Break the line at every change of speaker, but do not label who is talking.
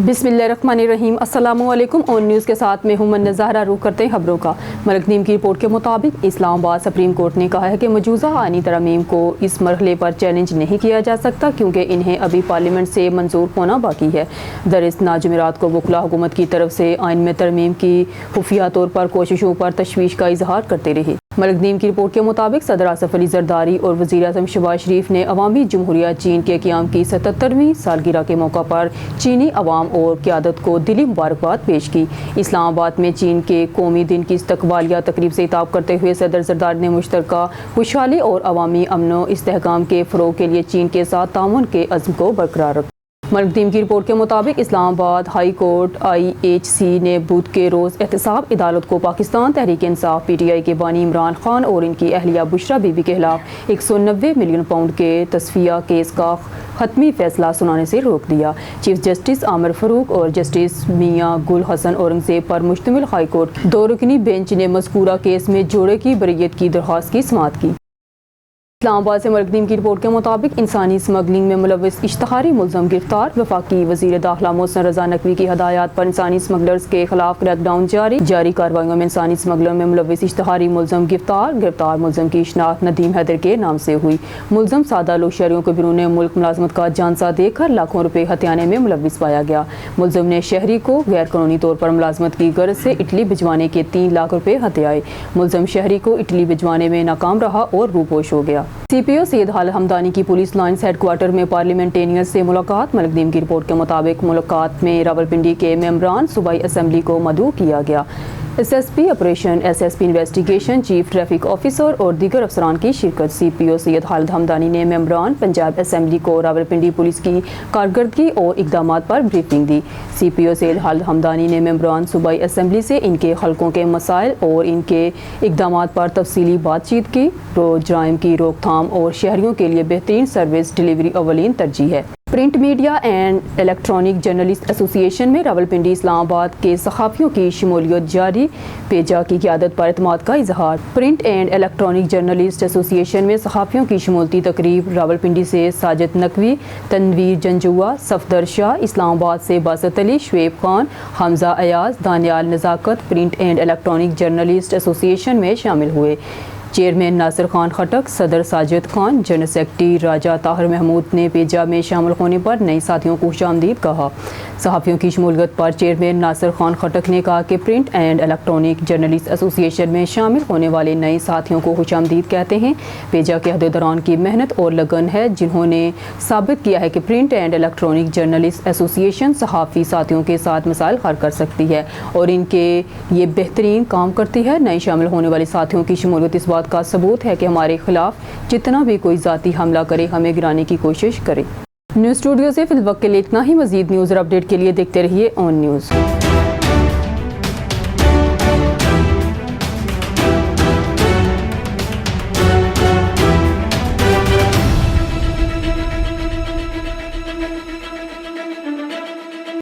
बिस्मिल्लाहिर्रहमानिर्रहीम। अस्सलामुअलैकुम। On news के साथ मैं हूं मन्ना ज़हरा। रुख करते हैं खबरों का। मलिक नईम की रिपोर्ट के मुताबिक इस्लामाबाद सुप्रीम कोर्ट ने कहा है कि मौजूदा आईनी तरमीम को इस मरहले पर चैलेंज नहीं किया जा सकता क्योंकि इन्हें अभी पार्लियामेंट से मंजूर होना बाकी है। दरअसल जुमेरात को वकला हुकूमत की तरफ से आइन में तरमीम की खुफिया तौर पर कोशिशों पर तशवीश का इजहार करते रहे। मलिक नईम की रिपोर्ट के मुताबिक सदर आसिफ अली जरदारी और वज़ीर आज़म शहबाज शरीफ ने अवामी जमहूरिया चीन के क़याम की 77वीं सालगिरह के मौका पर चीनी अवाम और क़यादत को दिली मुबारकबाद पेश की। इस्लामाबाद में चीन के कौमी दिन की इस्तकबालिया तकरीब से खिताब करते हुए सदर जरदारी ने मुश्तरका खुशहाली और अवामी अमन इस्तेहकाम के फ़रोग़ के लिए चीन के साथ ताउन के अज़्म को बरकरार रखा। मलिक नईम की रिपोर्ट के मुताबिक इस्लामाबाद हाई कोर्ट IHC ने बुध के रोज़ एहतसाब अदालत को पाकिस्तान तहरीक इंसाफ PTI के बानी इमरान खान और इनकी अहलिया बुशरा बीबी के खिलाफ 190 मिलियन पाउंड के तस्फिया केस का हतमी फैसला सुनाने से रोक दिया। चीफ जस्टिस आमिर फारूक और जस्टिस मियां गुल हसन औरंगजेब पर मुश्तमिल हाई कोर्ट 2 रुकनी बेंच ने मज़कूरा केस में जोड़े की बरीयत की दरख्वास्त की समाअत की। इस्लामाबाद से मलिक नईम की रिपोर्ट के मुताबिक इंसानी स्मगलिंग में मुलव्वस इश्तहारी मुलज़म गिरफ्तार। वफाकी वज़ीर दाखिला मोहसिन रज़ा नकवी की हदायत पर इंसानी स्मगलर्स के खिलाफ क्रैकडाउन जारी कार्रवाइयों में इंसानी स्मगलर में मुलव्वस इश्तहारी मुलज़म गिरफ्तार मुलज़म की शनाख्त नदीम हैदर के नाम से हुई। मुलज़म सादा लोग शहरियों को बिरून मुल्क मुलाजमत का जानसा देकर लाखों रुपये हथियाने में मुलव्वस पाया गया। मुलज़म ने शहरी को गैर कानूनी तौर पर मुलाजमत की गर्ज से इटली भिजवाने के 3 लाख रुपये हथियाए। मुलज़म शहरी को इटली भिजवाने में नाकाम रहा और रूपोश हो गया। CPO सैयद हाल हमदानी की पुलिस लाइन्स हेडक्वार्टर में पार्लियामेंटेनियर्स से मुलाकात। मलिक नईम की रिपोर्ट के मुताबिक मुलाकात में रावलपिंडी के मेंबरान सूबाई असम्बली को मदऊ किया गया। SSP operation, SSP investigation, chief traffic officer और दीगर अफसरान की शिरकत। CPO सैयद हाल हमदानी ने मेंबरान पंजाब असम्बली को रावलपिंडी पुलिस की कारकर्दगी और इकदामात पर ब्रीफिंग दी। CPO सैयद हाल हमदानी ने मेंबरान सूबाई असम्बली से इनके हलकों के मसाइल और इनके इकदामात पर तफसीली बातचीत की। जराइम की रोकथाम और शहरियों के लिए बेहतरीन सर्विस डिलीवरी अवलीन तरजीह है। Print media and electronic journalist association में रावलपिंडी इस्लामाबाद के सहाफ़ियों की शमूलियत जारी। पेजा की क़यादत पर एतमाद का इजहार। Print and electronic journalist association में सहाफ़ियों की शमूलती तकरीब। रावलपिंडी से साजिद नकवी, तनवीर जंजुआ, सफदर शाह, इस्लामाबाद से Basit Ali, Shoaib Khan, Hamza Ayaz, Daniyal Nazakat print and electronic journalist association में शामिल हुए। चेयरमैन नासिर खान खटक, सदर साजिद खान, जनरल सेक्रेटरी राजा ताहिर महमूद ने पेजा में शामिल होने पर नए साथियों को खुशामदीद कहा। सहाफ़ियों की शमूलियत पर चेयरमैन नासिर खान खटक ने कहा कि print and electronic journalist association में शामिल होने वाले नए साथियों को खुशामदीद कहते हैं। पेजा के अहदे दौरान की मेहनत और लगन है जिन्होंने साबित किया है कि print and electronic journalist association सहाफ़ी साथियों के साथ मसाइल हल कर सकती है और इनके ये बेहतरीन काम करती है। नए शामिल होने वाले साथियों की शमूलियत इस बात का सबूत है कि हमारे खिलाफ जितना भी कोई ज़ाती हमला करे हमें गिराने की कोशिश करे। न्यूज़ स्टूडियो से फिल वक्त के लिए इतना ही। मज़ीद न्यूज़ और अपडेट के लिए देखते रहिए ऑन न्यूज़।